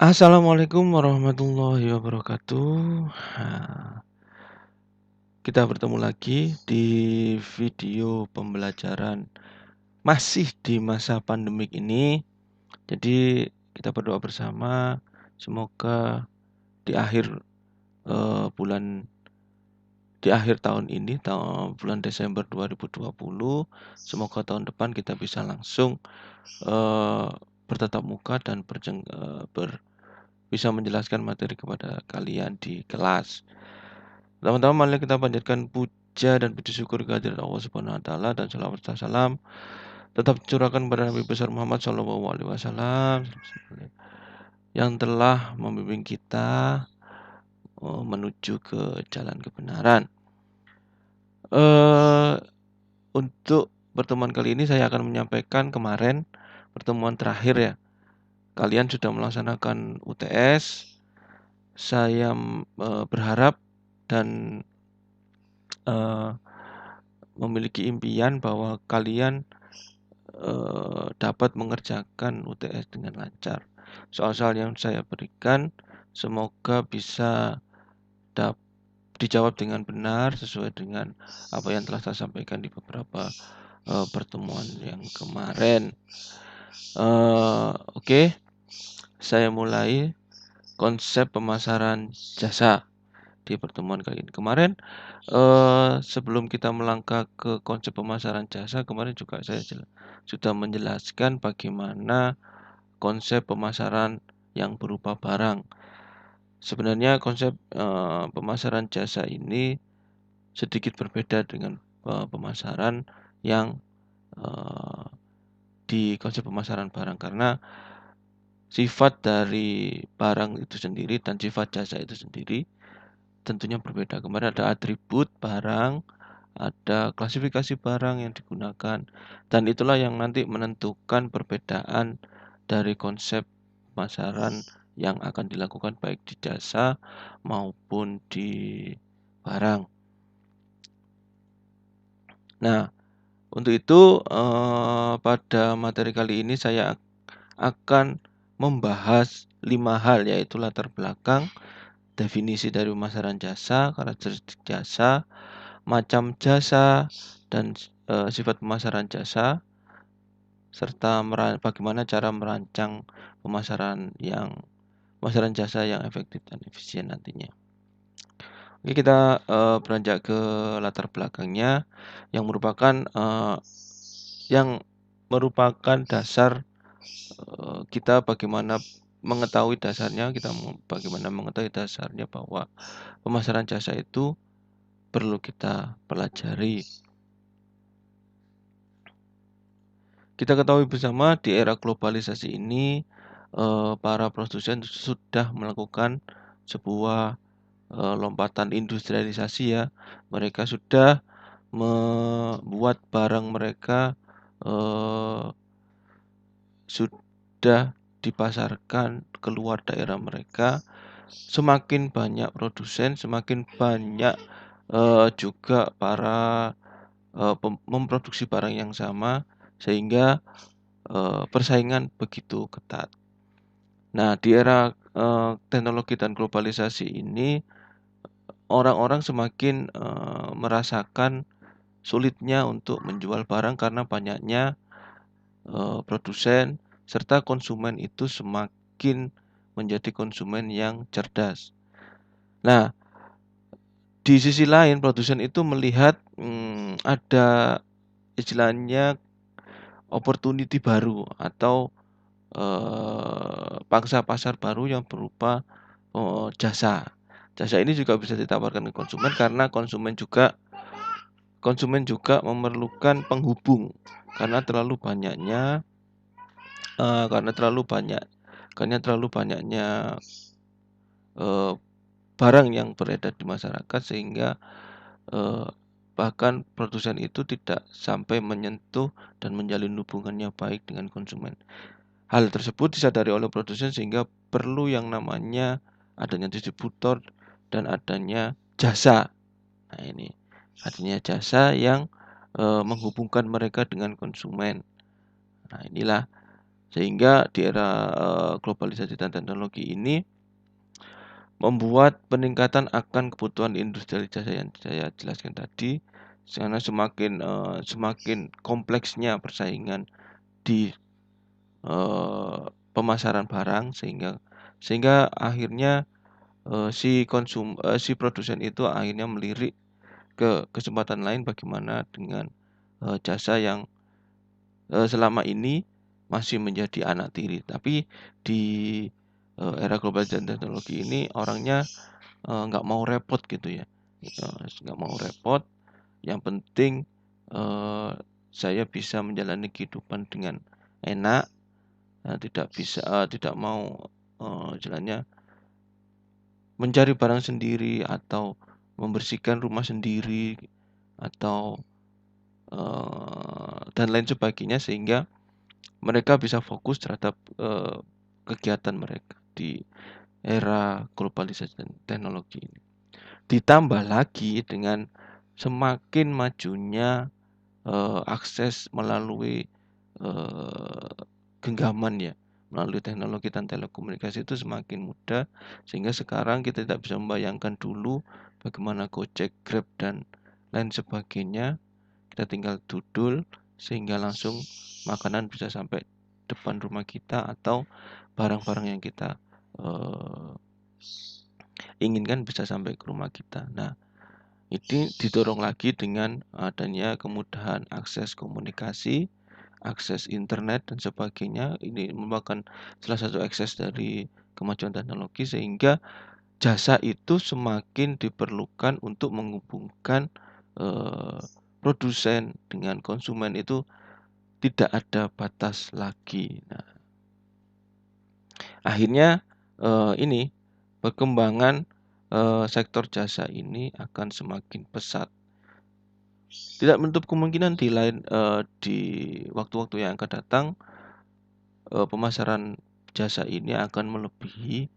Assalamualaikum warahmatullahi wabarakatuh. Kita bertemu lagi di video pembelajaran masih di masa pandemik ini. Jadi kita berdoa bersama semoga di akhir bulan di akhir tahun ini, bulan Desember 2020, semoga tahun depan kita bisa langsung eee, bertatap muka dan bisa menjelaskan materi kepada kalian di kelas. Pertama-tama mari kita panjatkan puja dan puji syukur kehadirat Allah Subhanahu wa taala dan shalawat serta salam tetap dicurahkan kepada Nabi besar Muhammad sallallahu alaihi wasallam yang telah membimbing kita menuju ke jalan kebenaran. Eh untuk pertemuan kali ini saya akan menyampaikan kemarin pertemuan terakhir ya. Kalian sudah melaksanakan UTS. Saya berharap dan eh, memiliki impian bahwa kalian dapat mengerjakan UTS dengan lancar. Soal-soal yang saya berikan semoga bisa dijawab dengan benar sesuai dengan apa yang telah saya sampaikan di beberapa pertemuan yang kemarin. Oke, saya mulai konsep pemasaran jasa di pertemuan kali ini. Kemarin sebelum kita melangkah ke konsep pemasaran jasa, kemarin juga saya sudah menjelaskan bagaimana konsep pemasaran yang berupa barang. Sebenarnya konsep pemasaran jasa ini sedikit berbeda dengan pemasaran yang eee, di konsep pemasaran barang karena sifat dari barang itu sendiri dan sifat jasa itu sendiri tentunya berbeda. Kemarin ada atribut barang, ada klasifikasi barang yang digunakan, dan itulah yang nanti menentukan perbedaan dari konsep pemasaran yang akan dilakukan baik di jasa maupun di barang. Nah, untuk itu pada materi kali ini saya akan membahas 5 hal yaitu latar belakang, definisi dari pemasaran jasa, karakteristik jasa, macam jasa, dan sifat pemasaran jasa, serta bagaimana cara merancang pemasaran jasa yang efektif dan efisien nantinya. Oke, kita beranjak ke latar belakangnya yang merupakan dasar kita bagaimana mengetahui dasarnya bahwa pemasaran jasa itu perlu kita pelajari. Kita ketahui bersama di era globalisasi ini, para produsen sudah melakukan sebuah, lompatan industrialisasi ya. Mereka sudah membuat barang mereka, eee, sudah dipasarkan keluar daerah mereka. Semakin banyak produsen, semakin banyak, juga para, memproduksi barang yang sama sehingga persaingan begitu ketat. Nah, di era teknologi dan globalisasi ini, orang-orang semakin merasakan sulitnya untuk menjual barang karena banyaknya produsen serta konsumen itu semakin menjadi konsumen yang cerdas. Nah, di sisi lain produsen itu melihat ada istilahnya opportunity baru atau pangsa pasar baru yang berupa, jasa. Jasa ini juga bisa ditawarkan ke konsumen karena konsumen juga memerlukan penghubung karena terlalu banyaknya eee, karena terlalu banyak karena terlalu banyaknya, eee, barang yang beredar di masyarakat sehingga, eee, bahkan produsen itu tidak sampai menyentuh dan menjalin hubungan yang baik dengan konsumen. Hal tersebut disadari oleh produsen sehingga perlu yang namanya adanya distributor dan adanya jasa. Nah ini, adanya jasa yang, menghubungkan mereka dengan konsumen. Nah inilah Sehingga di era globalisasi dan teknologi ini membuat peningkatan akan kebutuhan industrialisasi yang saya jelaskan tadi, karena semakin kompleksnya persaingan di pemasaran barang sehingga akhirnya si produsen itu akhirnya melirik ke kesempatan lain bagaimana dengan jasa yang selama ini masih menjadi anak tiri. Tapi di era globalisasi dan teknologi ini orangnya nggak mau repot gitu ya, nggak mau repot. Yang penting saya bisa menjalani kehidupan dengan enak, tidak mau istilahnya mencari barang sendiri atau membersihkan rumah sendiri atau dan lain sebagainya sehingga mereka bisa fokus terhadap kegiatan mereka di era globalisasi dan teknologi ini. Ditambah lagi dengan semakin majunya akses melalui genggaman ya, melalui teknologi dan telekomunikasi itu semakin mudah sehingga sekarang kita tidak bisa membayangkan dulu bagaimana Gojek, Grab dan lain sebagainya. Kita tinggal dudul sehingga langsung makanan bisa sampai depan rumah kita atau barang-barang yang kita inginkan bisa sampai ke rumah kita. Nah, ini didorong lagi dengan adanya kemudahan akses komunikasi, akses internet dan sebagainya. Ini merupakan salah satu akses dari kemajuan teknologi sehingga jasa itu semakin diperlukan untuk menghubungkan produsen dengan konsumen itu tidak ada batas lagi. Nah, akhirnya ini perkembangan sektor jasa ini akan semakin pesat. Tidak menutup kemungkinan di waktu-waktu yang akan datang pemasaran jasa ini akan melebihi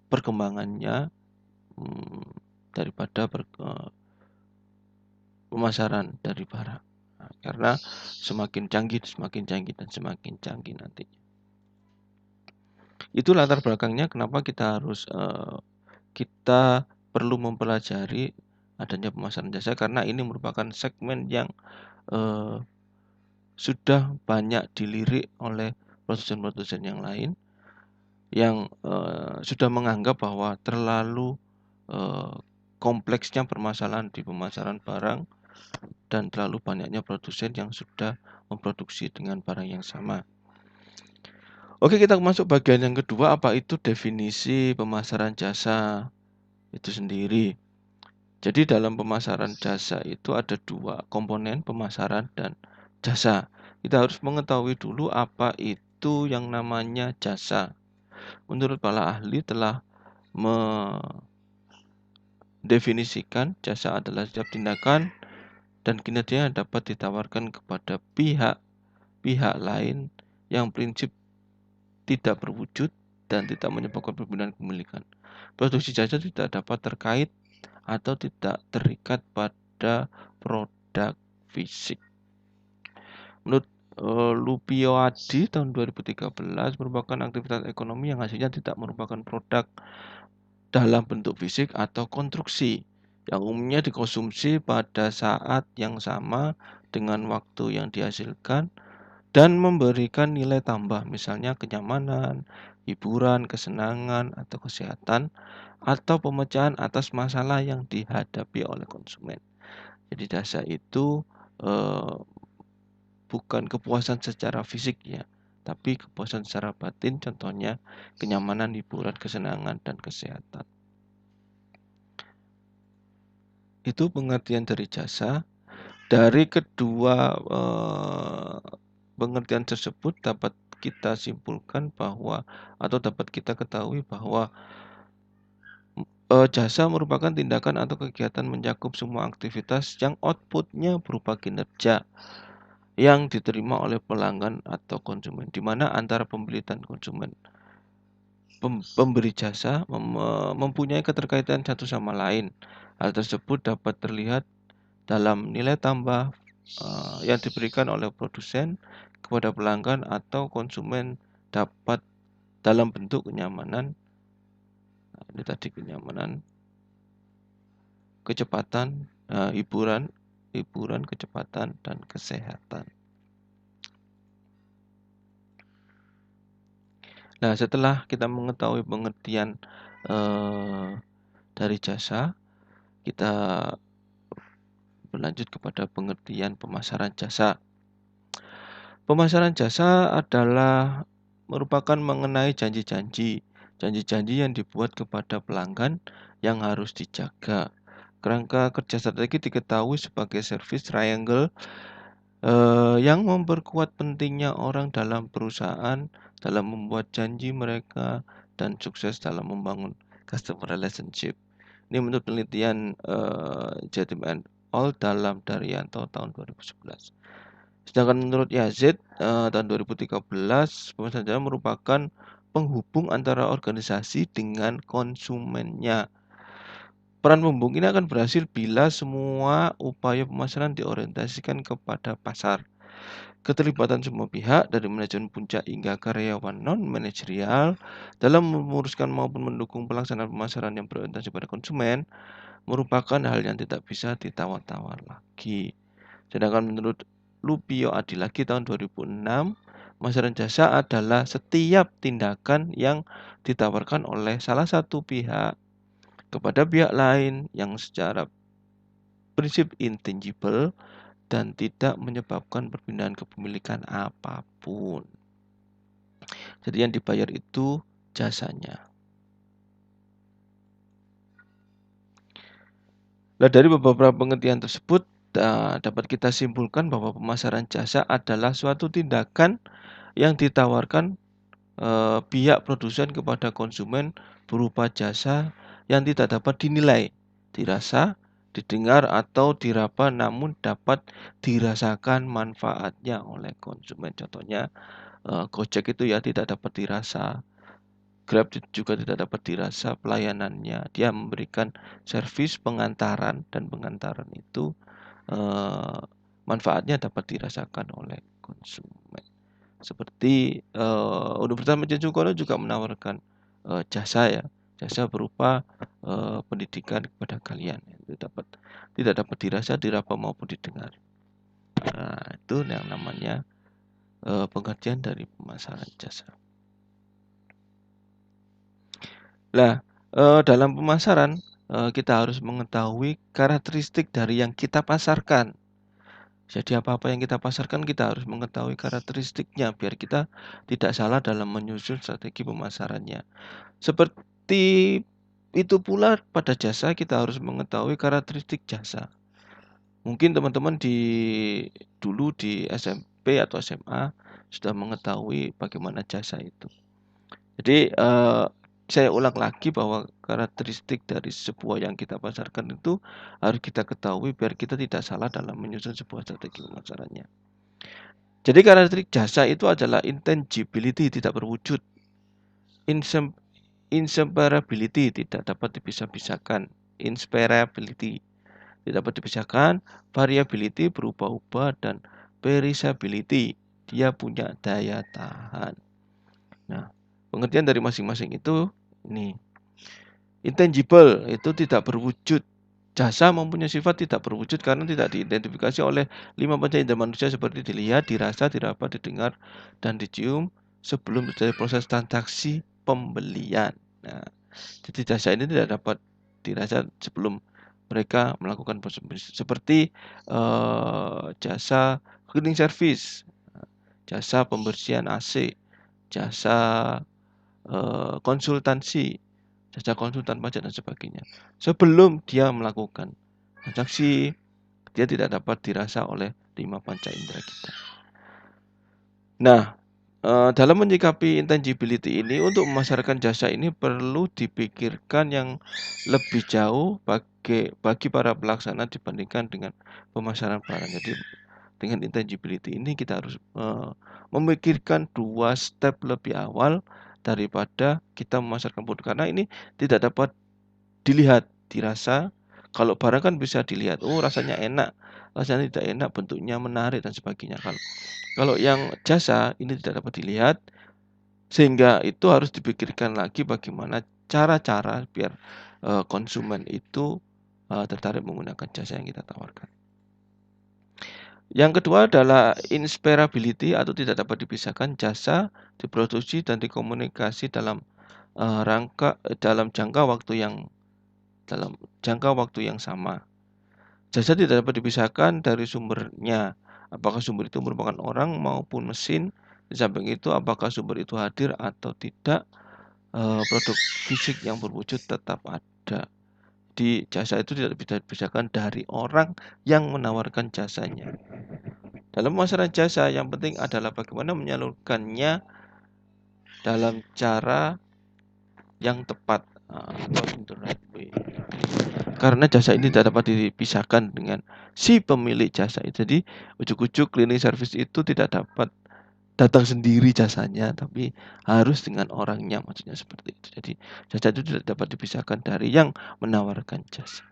perkembangannya daripada pemasaran dari barang. Nah, karena semakin canggih dan semakin canggih nanti. Itu latar belakangnya kenapa kita perlu mempelajari adanya pemasaran jasa karena ini merupakan segmen yang sudah banyak dilirik oleh produsen-produsen yang lain yang sudah menganggap bahwa terlalu kompleksnya permasalahan di pemasaran barang dan terlalu banyaknya produsen yang sudah memproduksi dengan barang yang sama. Oke, kita masuk bagian yang kedua, apa itu definisi pemasaran jasa itu sendiri. Jadi dalam pemasaran jasa itu ada dua komponen, pemasaran dan jasa. Kita harus mengetahui dulu apa itu yang namanya jasa. Menurut para ahli telah mendefinisikan jasa adalah setiap tindakan dan kinerja yang dapat ditawarkan kepada pihak lain yang prinsip tidak berwujud dan tidak menyebabkan perpindahan kepemilikan. Produksi jasa tidak dapat terkait atau tidak terikat pada produk fisik. Menurut Lupioadi tahun 2013 merupakan aktivitas ekonomi yang hasilnya tidak merupakan produk dalam bentuk fisik atau konstruksi yang umumnya dikonsumsi pada saat yang sama dengan waktu yang dihasilkan dan memberikan nilai tambah, misalnya kenyamanan, hiburan, kesenangan, atau kesehatan, atau pemecahan atas masalah yang dihadapi oleh konsumen. Jadi jasa itu bukan kepuasan secara fisik ya, tapi kepuasan secara batin, contohnya kenyamanan, hiburan, kesenangan, dan kesehatan. Itu pengertian dari jasa. Dari kedua pengertian tersebut dapat kita simpulkan bahwa atau dapat kita ketahui bahwa jasa merupakan tindakan atau kegiatan mencakup semua aktivitas yang outputnya berupa kinerja yang diterima oleh pelanggan atau konsumen, di mana antara pembeli dan konsumen pemberi jasa mempunyai keterkaitan satu sama lain. Hal tersebut dapat terlihat dalam nilai tambah yang diberikan oleh produsen kepada pelanggan atau konsumen dapat dalam bentuk kenyamanan. Nah, ini tadi kenyamanan, kecepatan, hiburan, kecepatan, dan kesehatan. Nah, setelah kita mengetahui pengertian dari jasa, kita berlanjut kepada pengertian pemasaran jasa. Pemasaran jasa adalah merupakan mengenai janji-janji yang dibuat kepada pelanggan yang harus dijaga. Kerangka kerja strategi diketahui sebagai service triangle yang memperkuat pentingnya orang dalam perusahaan dalam membuat janji mereka dan sukses dalam membangun customer relationship. Ini menurut penelitian Jatim and All dalam Daryanto tahun 2011. Sedangkan menurut Yazid tahun 2013, pemasaran jasa merupakan penghubung antara organisasi dengan konsumennya. Peran pembungkus ini akan berhasil bila semua upaya pemasaran diorientasikan kepada pasar. Keterlibatan semua pihak dari manajemen puncak hingga karyawan non-manajerial dalam menguruskan maupun mendukung pelaksanaan pemasaran yang berorientasi pada konsumen merupakan hal yang tidak bisa ditawar-tawar lagi. Sedangkan menurut Lupio Adilagi tahun 2006, pemasaran jasa adalah setiap tindakan yang ditawarkan oleh salah satu pihak kepada pihak lain yang secara prinsip intangible dan tidak menyebabkan perpindahan kepemilikan apapun. Jadi yang dibayar itu jasanya. Nah, dari beberapa pengertian tersebut dapat kita simpulkan bahwa pemasaran jasa adalah suatu tindakan yang ditawarkan pihak produsen kepada konsumen berupa jasa yang tidak dapat dinilai, dirasa, didengar atau diraba namun dapat dirasakan manfaatnya oleh konsumen. Contohnya Gojek itu ya tidak dapat dirasa, Grab juga tidak dapat dirasa pelayanannya. Dia memberikan servis pengantaran dan pengantaran itu manfaatnya dapat dirasakan oleh konsumen. Seperti Universitas Madinah juga menawarkan jasa berupa pendidikan kepada kalian. Itu tidak dapat dirasa, diraba maupun didengar. Nah, itu yang namanya pengertian dari pemasaran jasa. Nah, dalam pemasaran kita harus mengetahui karakteristik dari yang kita pasarkan. Jadi apa-apa yang kita pasarkan kita harus mengetahui karakteristiknya biar kita tidak salah dalam menyusun strategi pemasarannya. Seperti itu pula pada jasa kita harus mengetahui karakteristik jasa. Mungkin teman-teman dulu di SMP atau SMA sudah mengetahui bagaimana jasa itu. Jadi saya ulang lagi bahwa karakteristik dari sebuah yang kita pasarkan itu harus kita ketahui biar kita tidak salah dalam menyusun sebuah strategi pemasarannya. Jadi karakteristik jasa itu adalah intangibility, tidak berwujud, inseparability, tidak dapat dipisah-pisahkan, inseparability, tidak dapat dipisahkan, variability, berubah-ubah, dan perishability, dia punya daya tahan. Nah, pengertian dari masing-masing itu ini. Intangible itu tidak berwujud. Jasa mempunyai sifat tidak berwujud karena tidak diidentifikasi oleh 5 panca indera manusia seperti dilihat, dirasa, diraba, didengar, dan dicium sebelum terjadi proses transaksi pembelian. Nah, jadi jasa ini tidak dapat dirasa sebelum mereka melakukan proses seperti jasa cleaning service, jasa pembersihan AC, jasa konsultansi, jasa konsultan pajak dan sebagainya. Sebelum dia melakukan transaksi, dia tidak dapat dirasa oleh 5 panca indera kita. Nah, dalam menyikapi intangibility ini untuk memasarkan jasa ini perlu dipikirkan yang lebih jauh bagi para pelaksana dibandingkan dengan pemasaran barang. Jadi dengan intangibility ini kita harus memikirkan 2 step lebih awal daripada kita memasarkan produk karena ini tidak dapat dilihat, dirasa, Kalau barang kan bisa dilihat, oh rasanya enak, rasanya tidak enak, bentuknya menarik dan sebagainya. Kalau yang jasa ini tidak dapat dilihat, sehingga itu harus dipikirkan lagi bagaimana cara-cara biar konsumen itu tertarik menggunakan jasa yang kita tawarkan. Yang kedua adalah inspirability atau tidak dapat dipisahkan jasa diproduksi dan dikomunikasi dalam jangka waktu yang sama. Jasa tidak dapat dipisahkan dari sumbernya. Apakah sumber itu merupakan orang maupun mesin. Di samping itu, apakah sumber itu hadir atau tidak, produk fisik yang berwujud tetap ada. Di jasa itu tidak bisa dipisahkan dari orang yang menawarkan jasanya. Dalam pemasaran jasa, yang penting adalah bagaimana menyalurkannya dalam cara yang tepat atau in the right way. Karena jasa ini tidak dapat dipisahkan dengan si pemilik jasa itu. Jadi ujuk-ujuk cleaning service itu tidak dapat datang sendiri jasanya, tapi harus dengan orangnya, maksudnya seperti itu. Jadi jasa itu tidak dapat dipisahkan dari yang menawarkan jasa.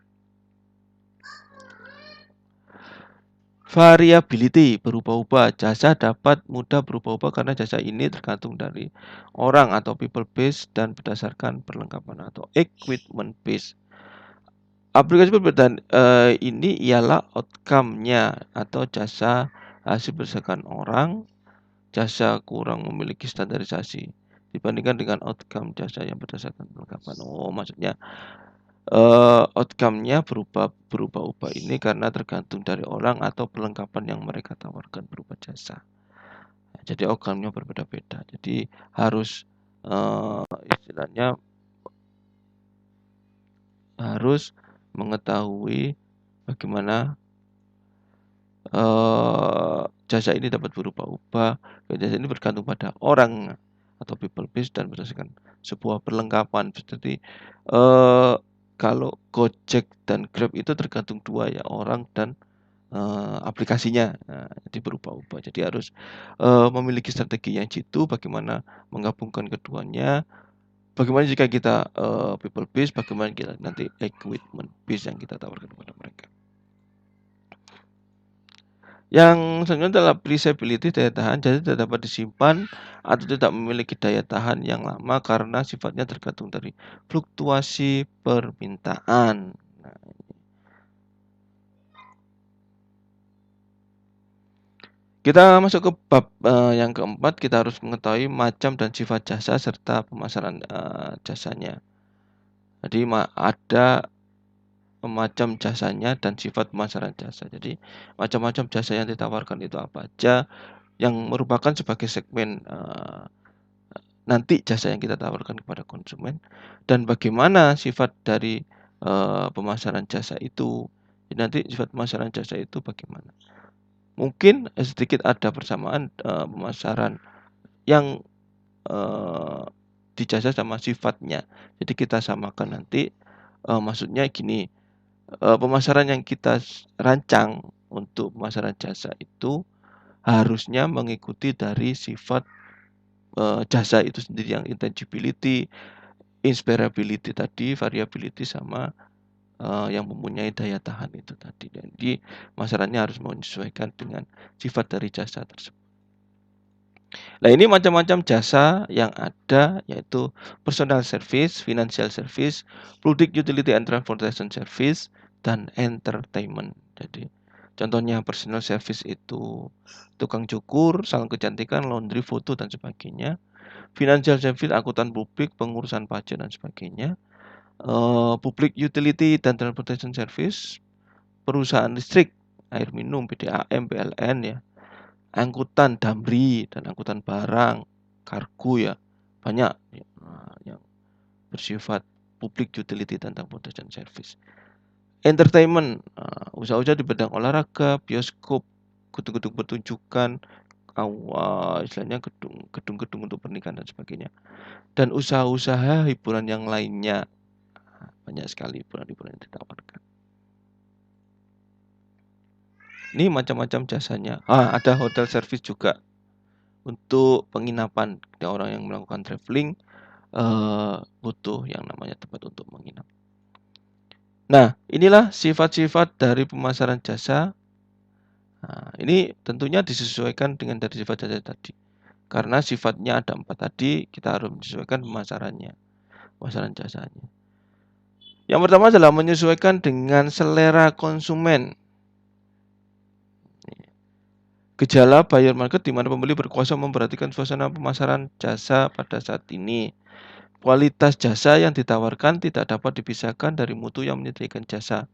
Variability berubah-ubah. Jasa dapat mudah berubah-ubah karena jasa ini tergantung dari orang atau people base dan berdasarkan perlengkapan atau equipment base. Aplikasi perbedaan ini ialah outcome-nya atau jasa hasil berdasarkan orang, jasa kurang memiliki standarisasi dibandingkan dengan outcome jasa yang berdasarkan perlengkapan. Oh, maksudnya outcome-nya berubah-ubah ini karena tergantung dari orang atau perlengkapan yang mereka tawarkan berupa jasa. Jadi outcome-nya berbeda-beda. Jadi harus istilahnya harus mengetahui bagaimana jasa ini dapat berubah-ubah. Jasa ini bergantung pada orang atau people base dan berdasarkan sebuah perlengkapan. Seperti kalau Gojek dan Grab itu tergantung dua ya, orang dan aplikasinya. Nah, jadi berubah-ubah. Jadi harus memiliki strategi yang jitu bagaimana menggabungkan keduanya. Bagaimana jika kita people base, bagaimana kita nanti equipment base yang kita tawarkan kepada mereka. Yang selanjutnya adalah flexibility, daya tahan. Jadi tidak dapat disimpan atau tidak memiliki daya tahan yang lama karena sifatnya tergantung dari fluktuasi permintaan. Nah, kita masuk ke bab yang keempat. Kita harus mengetahui macam dan sifat jasa serta pemasaran jasanya. Jadi ada macam jasanya dan sifat pemasaran jasa. Jadi macam-macam jasa yang ditawarkan itu apa aja yang merupakan sebagai segmen nanti jasa yang kita tawarkan kepada konsumen dan bagaimana sifat dari pemasaran jasa itu. Jadi nanti sifat pemasaran jasa itu bagaimana. Mungkin sedikit ada persamaan pemasaran yang di jasa sama sifatnya. Jadi kita samakan nanti maksudnya gini, pemasaran yang kita rancang untuk pemasaran jasa itu harusnya mengikuti dari sifat jasa itu sendiri yang intangibility, inspirability tadi, variability sama yang mempunyai daya tahan itu tadi. Jadi pemasarannya harus menyesuaikan dengan sifat dari jasa tersebut. Nah, ini macam-macam jasa yang ada yaitu personal service, financial service, public utility and transportation service, dan entertainment. Jadi contohnya personal service itu tukang cukur, salon kecantikan, laundry, foto, dan sebagainya. Financial service, angkutan publik, pengurusan pajak, dan sebagainya. Public utility dan transportation service, perusahaan listrik, air minum, PDAM, PLN ya. Angkutan damri dan angkutan barang, kargo ya, banyak ya, yang bersifat public utility dan transportation service. Entertainment, usaha-usaha di bidang olahraga, bioskop, gedung-gedung pertunjukan, istilahnya gedung-gedung untuk pernikahan dan sebagainya. Dan usaha-usaha hiburan yang lainnya, banyak sekali hiburan-hiburan yang ditawarkan. Ini macam-macam jasanya. Ada hotel service juga untuk penginapan. Orang yang melakukan traveling butuh yang namanya tempat untuk menginap. Nah, inilah sifat-sifat dari pemasaran jasa. Nah, ini tentunya disesuaikan dengan dari sifat jasa tadi. Karena sifatnya ada 4 tadi, kita harus menyesuaikan pemasaran jasanya. Yang pertama adalah menyesuaikan dengan selera konsumen. Gejala buyer market di mana pembeli berkuasa memperhatikan suasana pemasaran jasa pada saat ini. Kualitas jasa yang ditawarkan tidak dapat dipisahkan dari mutu yang menyediakan jasa.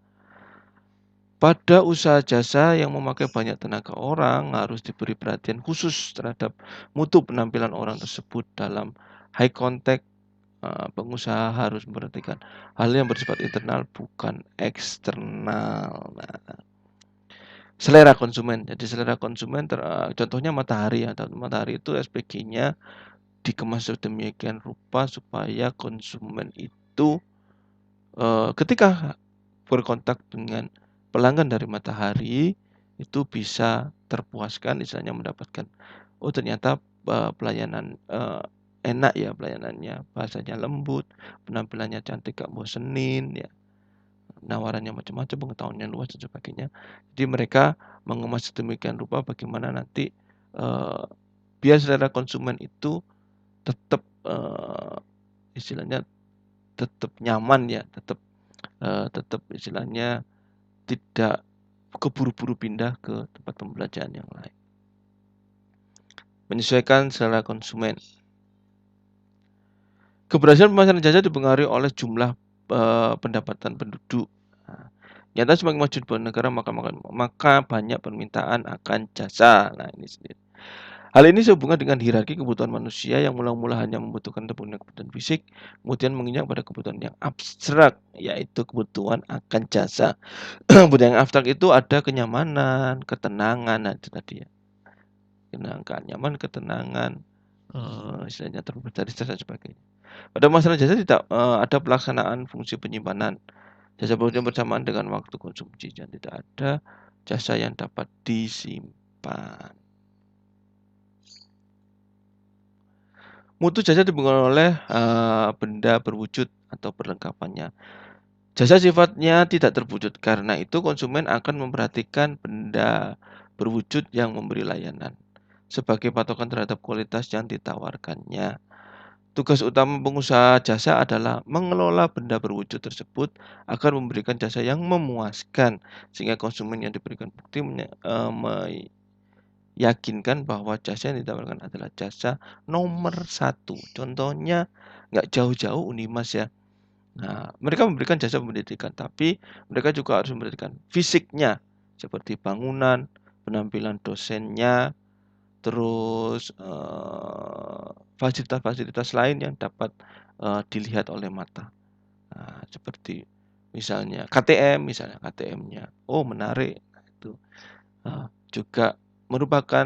Pada usaha jasa yang memakai banyak tenaga orang, harus diberi perhatian khusus terhadap mutu penampilan orang tersebut dalam high contact. Pengusaha harus memperhatikan hal yang bersifat internal bukan eksternal. Nah, selera konsumen. Jadi selera konsumen contohnya matahari ya. Matahari itu SPG-nya dikemas sedemikian rupa supaya konsumen itu ketika berkontak dengan pelanggan dari matahari itu bisa terpuaskan, istilahnya mendapatkan, oh ternyata pelayanan enak ya pelayanannya, bahasanya lembut, penampilannya cantik gak bosenin ya, nawarannya macam-macam, pengetahuannya luas dan sebagainya. Jadi mereka mengemas sedemikian rupa bagaimana nanti biar selera konsumen itu tetap istilahnya tetap nyaman ya, tetap istilahnya tidak keburu-buru pindah ke tempat pembelajaran yang lain. Menyesuaikan selera konsumen. Keberhasilan pemasaran jasa dipengaruhi oleh jumlah pendapatan penduduk. Nah, nyata semakin maju sebuah negara maka banyak permintaan akan jasa. Nah, ini sendiri. Hal ini sehubungan dengan hierarki kebutuhan manusia yang mula-mula hanya membutuhkan kebutuhan fisik, kemudian menginjak pada kebutuhan yang abstrak, yaitu kebutuhan akan jasa. Kebutuhan yang abstrak itu ada kenyamanan, ketenangan, nah itu tadi ya. Nyaman, ketenangan, istilahnya terbebas dari stres dan sebagainya. Pada masalah jasa tidak ada pelaksanaan fungsi penyimpanan. Jasa bekerja bersamaan dengan waktu konsumsi dan tidak ada jasa yang dapat disimpan. Mutu jasa dipengaruhi oleh benda berwujud atau perlengkapannya. Jasa sifatnya tidak terwujud, karena itu konsumen akan memperhatikan benda berwujud yang memberi layanan sebagai patokan terhadap kualitas yang ditawarkannya. Tugas utama pengusaha jasa adalah mengelola benda berwujud tersebut agar memberikan jasa yang memuaskan, sehingga konsumen yang diberikan bukti meyakinkan bahwa jasa yang ditawarkan adalah jasa nomor 1. Contohnya nggak jauh-jauh Unimas ya. Nah, mereka memberikan jasa pendidikan, tapi mereka juga harus memberikan fisiknya, seperti bangunan, penampilan dosennya, terus fasilitas-fasilitas lain yang dapat dilihat oleh mata. Nah, seperti misalnya KTM, misalnya KTM-nya, oh menarik, nah, itu juga merupakan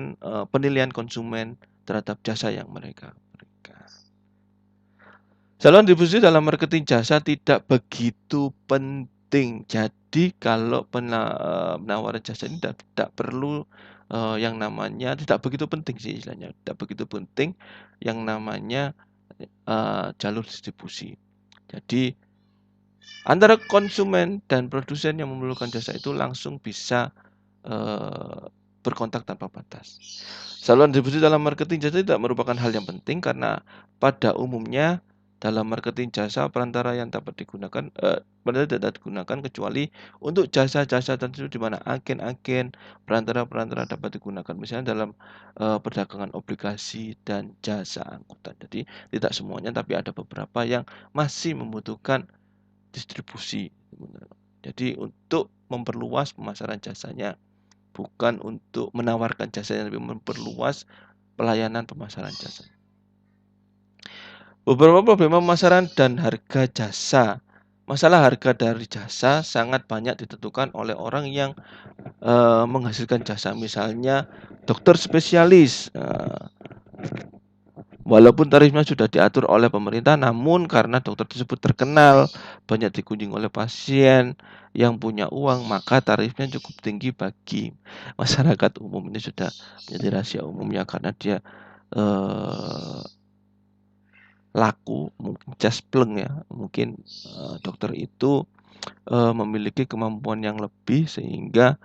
penilaian konsumen terhadap jasa yang mereka berikan. Saluran distribusi dalam marketing jasa tidak begitu penting. Jadi kalau penawaran jasa ini tidak perlu yang namanya tidak begitu penting sih istilahnya, tidak begitu penting yang namanya jalur distribusi. Jadi antara konsumen dan produsen yang memerlukan jasa itu langsung bisa berkontak tanpa batas. Saluran distribusi dalam marketing jasa tidak merupakan hal yang penting karena pada umumnya dalam marketing jasa perantara yang dapat digunakan tidak digunakan kecuali untuk jasa-jasa tertentu di mana agen-agen, perantara-perantara dapat digunakan, misalnya dalam perdagangan obligasi dan jasa angkutan. Jadi tidak semuanya, tapi ada beberapa yang masih membutuhkan distribusi. Jadi untuk memperluas pemasaran jasanya, bukan untuk menawarkan jasa yang lebih memperluas pelayanan pemasaran jasa. Beberapa problema pemasaran dan harga jasa. Masalah harga dari jasa sangat banyak ditentukan oleh orang yang menghasilkan jasa. Misalnya dokter spesialis. Walaupun tarifnya sudah diatur oleh pemerintah, namun karena dokter tersebut terkenal, banyak dikunjungi oleh pasien yang punya uang, maka tarifnya cukup tinggi bagi masyarakat umum. Ini sudah menjadi rahasia umum ya, karena dia laku, mungkin caspleng ya, mungkin dokter itu memiliki kemampuan yang lebih sehingga,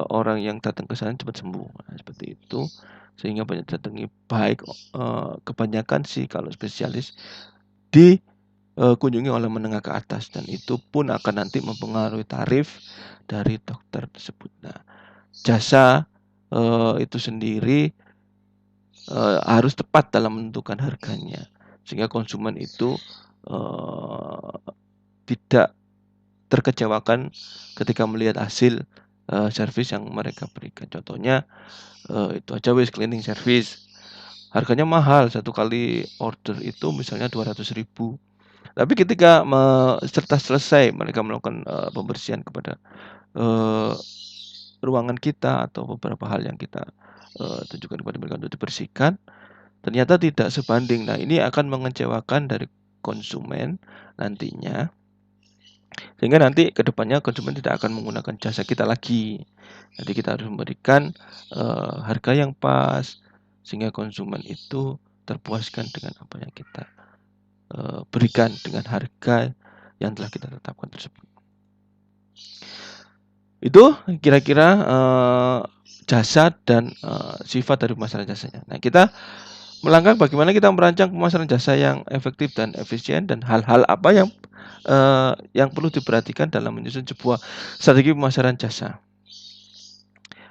orang yang datang ke sana cepat sembuh. Nah, seperti itu, sehingga banyak datangi baik, kebanyakan sih kalau spesialis dikunjungi oleh menengah ke atas dan itu pun akan nanti mempengaruhi tarif dari dokter tersebut. Nah, jasa, itu sendiri, harus tepat dalam menentukan harganya, sehingga konsumen itu, eee, tidak terkecewakan ketika melihat hasil, servis yang mereka berikan. Contohnya, itu aja wis cleaning service, harganya mahal, satu kali order itu misalnya 200.000. Tapi ketika setelah selesai mereka melakukan, pembersihan kepada, eee, ruangan kita atau beberapa hal yang kita, tunjukkan kepada mereka untuk dibersihkan, ternyata tidak sebanding. Nah, ini akan mengecewakan dari konsumen nantinya, sehingga nanti ke depannya konsumen tidak akan menggunakan jasa kita lagi. Jadi kita harus memberikan, harga yang pas, sehingga konsumen itu terpuaskan dengan apa yang kita, berikan dengan harga yang telah kita tetapkan tersebut. Itu kira-kira, jasa dan, sifat dari pemasaran jasanya. Nah, kita melangkah bagaimana kita merancang pemasaran jasa yang efektif dan efisien dan hal-hal apa yang perlu diperhatikan dalam menyusun sebuah strategi pemasaran jasa.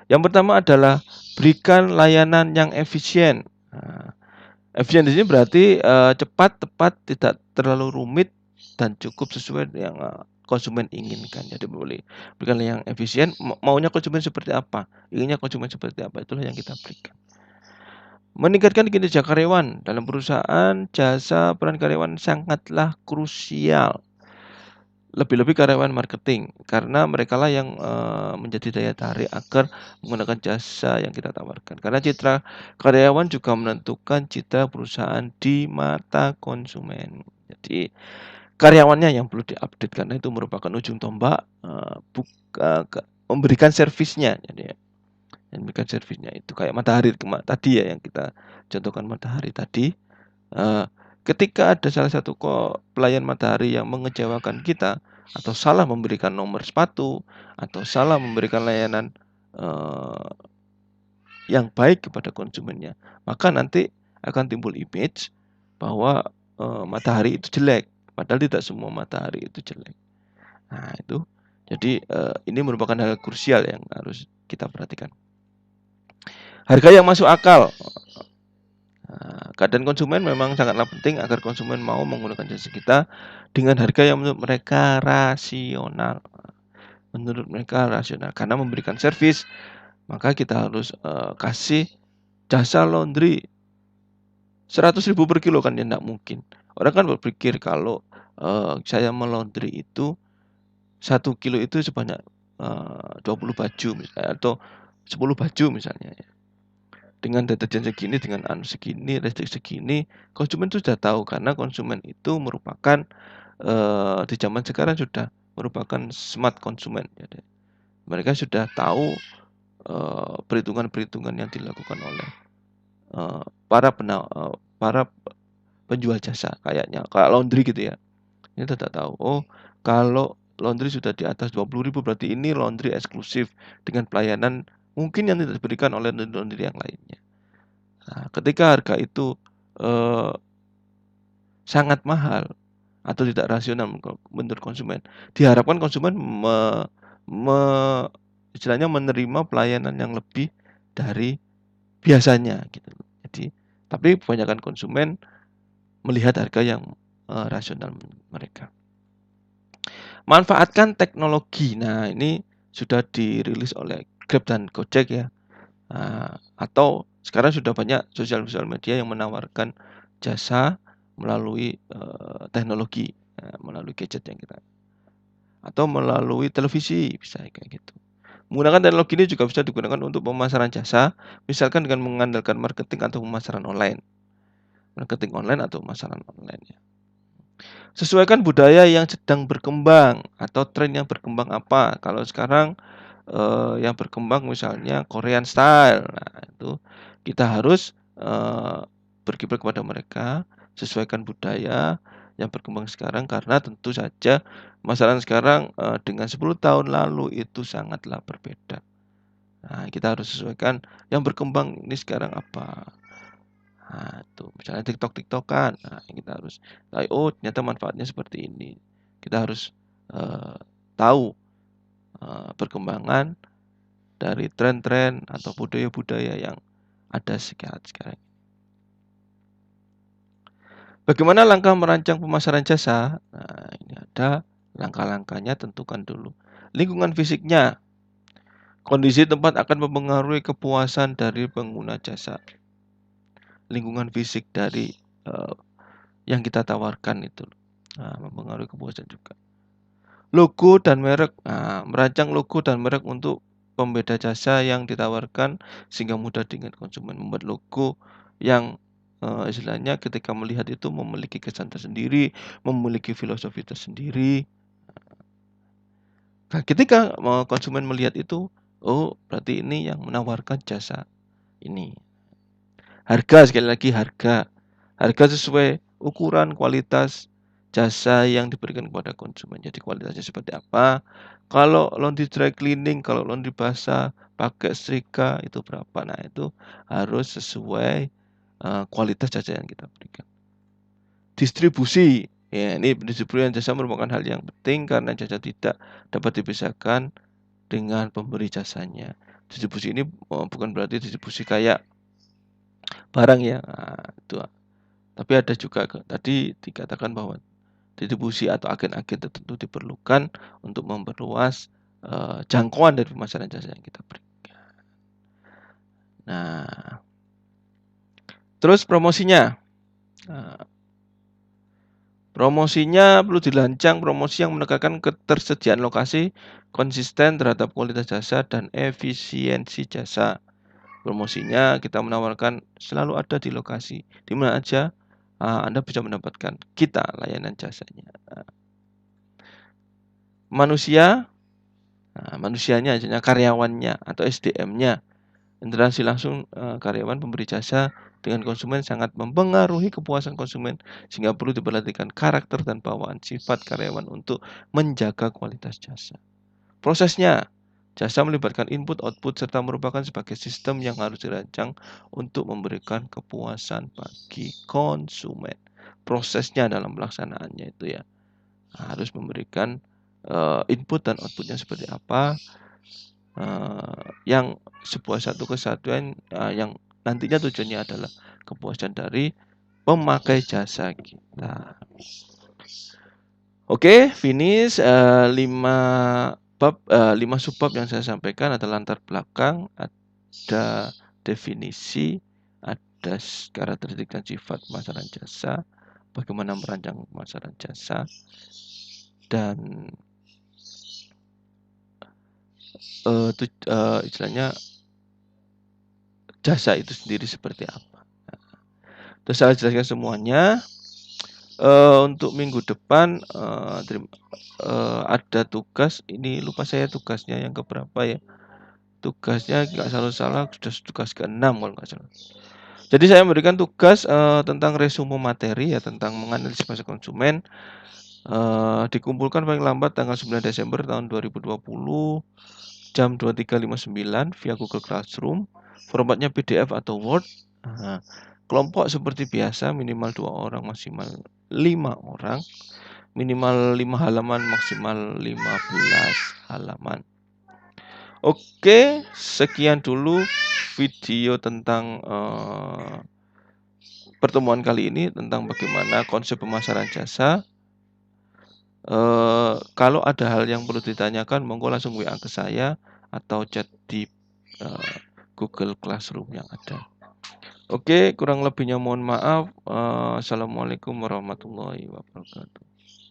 Yang pertama adalah berikan layanan yang efisien. Nah, efisien di sini berarti, cepat, tepat, tidak terlalu rumit, dan cukup sesuai yang, konsumen inginkan. Jadi berikan yang efisien, maunya konsumen seperti apa, inginnya konsumen seperti apa, itulah yang kita berikan. Meningkatkan kinerja karyawan. Dalam perusahaan jasa, peran karyawan sangatlah krusial. Lebih-lebih karyawan marketing, karena merekalah yang, menjadi daya tarik agar menggunakan jasa yang kita tawarkan. Karena citra karyawan juga menentukan citra perusahaan di mata konsumen. Jadi karyawannya yang perlu diupdate karena itu merupakan ujung tombak, memberikan servisnya. Jadi yang memberikan servisnya itu kayak matahari tadi ya yang kita contohkan matahari tadi, eee, ketika ada salah satu pelayan matahari yang mengecewakan kita, atau salah memberikan nomor sepatu, atau salah memberikan layanan, eee, yang baik kepada konsumennya, maka nanti akan timbul image bahwa, matahari itu jelek, padahal tidak semua matahari itu jelek. Nah itu, jadi, ini merupakan hal krusial yang harus kita perhatikan. Harga yang masuk akal. Keadaan konsumen memang sangatlah penting agar konsumen mau menggunakan jasa kita dengan harga yang menurut mereka rasional. Karena memberikan servis, maka kita harus, kasih jasa laundry 100.000 per kilo kan ya nggak mungkin. Orang kan berpikir kalau, saya melaundry itu 1 kilo itu sebanyak, 20 baju misalnya atau 10 baju misalnya ya. Dengan deterjen segini, dengan segini, listrik segini, konsumen itu sudah tahu karena konsumen itu merupakan, di zaman sekarang sudah merupakan smart konsumen. Jadi mereka sudah tahu, perhitungan-perhitungan yang dilakukan oleh, para penjual jasa kayak laundry gitu ya. Ini sudah tahu, oh kalau laundry sudah di atas 20.000 berarti ini laundry eksklusif dengan pelayanan mungkin yang tidak diberikan oleh laundry yang lainnya. Nah, ketika harga itu, eee, sangat mahal atau tidak rasional menurut konsumen, diharapkan konsumen me me istilahnya menerima pelayanan yang lebih dari biasanya gitu. Jadi tapi kebanyakan konsumen melihat harga yang, rasional mereka. Manfaatkan teknologi. Nah, ini sudah dirilis oleh Grab dan Gojek ya. Atau sekarang sudah banyak sosial media yang menawarkan jasa melalui, teknologi, melalui gadget yang kita atau melalui televisi bisa kayak gitu. Menggunakan teknologi ini juga bisa digunakan untuk pemasaran jasa, misalkan dengan mengandalkan marketing atau pemasaran online. Marketing online atau pemasaran online ya. Sesuaikan budaya yang sedang berkembang atau tren yang berkembang apa. Kalau sekarang, yang berkembang misalnya Korean style. Nah, itu kita harus, berkiblat kepada mereka, sesuaikan budaya yang berkembang sekarang karena tentu saja pemasaran sekarang, dengan 10 tahun lalu itu sangatlah berbeda. Nah, kita harus sesuaikan yang berkembang ini sekarang apa. Nah, itu misalnya TikTok-TikTokan, nah kita harus tahu, oh ternyata manfaatnya seperti ini. Kita harus, tahu, perkembangan dari tren-tren atau budaya-budaya yang ada sekarang. Bagaimana langkah merancang pemasaran jasa? Nah, ini ada langkah-langkahnya, tentukan dulu. Lingkungan fisiknya, kondisi tempat akan mempengaruhi kepuasan dari pengguna jasa. Lingkungan fisik dari yang kita tawarkan itu, mempengaruhi kepuasan juga. Logo dan merek, merancang logo dan merek untuk pembeda jasa yang ditawarkan sehingga mudah diingat konsumen. Membuat logo yang istilahnya ketika melihat itu memiliki kesan tersendiri, memiliki filosofi tersendiri. Nah, ketika konsumen melihat itu, oh berarti ini yang menawarkan jasa ini. Harga, sekali lagi harga. Harga sesuai ukuran kualitas jasa yang diberikan kepada konsumen. Jadi kualitasnya seperti apa? Kalau laundry dry cleaning, kalau laundry basah, pakai setrika itu berapa? Nah, itu harus sesuai kualitas jasa yang kita berikan. Distribusi, ya ini pendistribusian jasa merupakan hal yang penting karena jasa tidak dapat dipisahkan dengan pemberi jasanya. Distribusi ini bukan berarti distribusi kayak barang ya, itu. Tapi ada juga tadi dikatakan bahwa distribusi atau agen-agen tertentu diperlukan untuk memperluas jangkauan dari pemasaran jasa yang kita berikan. Nah, terus promosinya. Promosinya perlu dirancang promosi yang menekankan ketersediaan lokasi, konsisten terhadap kualitas jasa, dan efisiensi jasa. Promosinya kita menawarkan selalu ada di lokasi, di mana aja Anda bisa mendapatkan kita layanan jasanya. Manusia, manusianya, misalnya karyawannya atau SDM-nya. Interaksi langsung karyawan pemberi jasa dengan konsumen sangat mempengaruhi kepuasan konsumen sehingga perlu diperhatikan karakter dan bawaan sifat karyawan untuk menjaga kualitas jasa. Prosesnya, jasa melibatkan input, output, serta merupakan sebagai sistem yang harus dirancang untuk memberikan kepuasan bagi konsumen. Prosesnya dalam pelaksanaannya itu ya harus memberikan input dan outputnya seperti apa, yang sebuah satu kesatuan yang nantinya tujuannya adalah kepuasan dari pemakai jasa kita. Oke, finish 5 subbab yang saya sampaikan adalah latar belakang, ada definisi, ada karakteristik dan sifat pemasaran jasa, bagaimana merancang pemasaran jasa, dan istilahnya jasa itu sendiri seperti apa. Terus saya jelaskan semuanya. Untuk minggu depan ada tugas, ini lupa saya tugasnya yang keberapa ya. Tugasnya nggak salah sudah tugas ke-6 kalau nggak salah. Jadi saya memberikan tugas tentang resume materi ya, tentang menganalisis pasar konsumen. Dikumpulkan paling lambat tanggal 9 Desember tahun 2020 jam 23.59 via Google Classroom. Formatnya PDF atau Word. Kelompok seperti biasa minimal 2 orang, maksimal 5 orang. Minimal 5 halaman, maksimal 15 halaman. Oke, sekian dulu video tentang pertemuan kali ini tentang bagaimana konsep pemasaran jasa. Kalau ada hal yang perlu ditanyakan, monggo langsung WA ke saya atau chat di Google Classroom yang ada. Oke, kurang lebihnya mohon maaf. Assalamualaikum warahmatullahi wabarakatuh.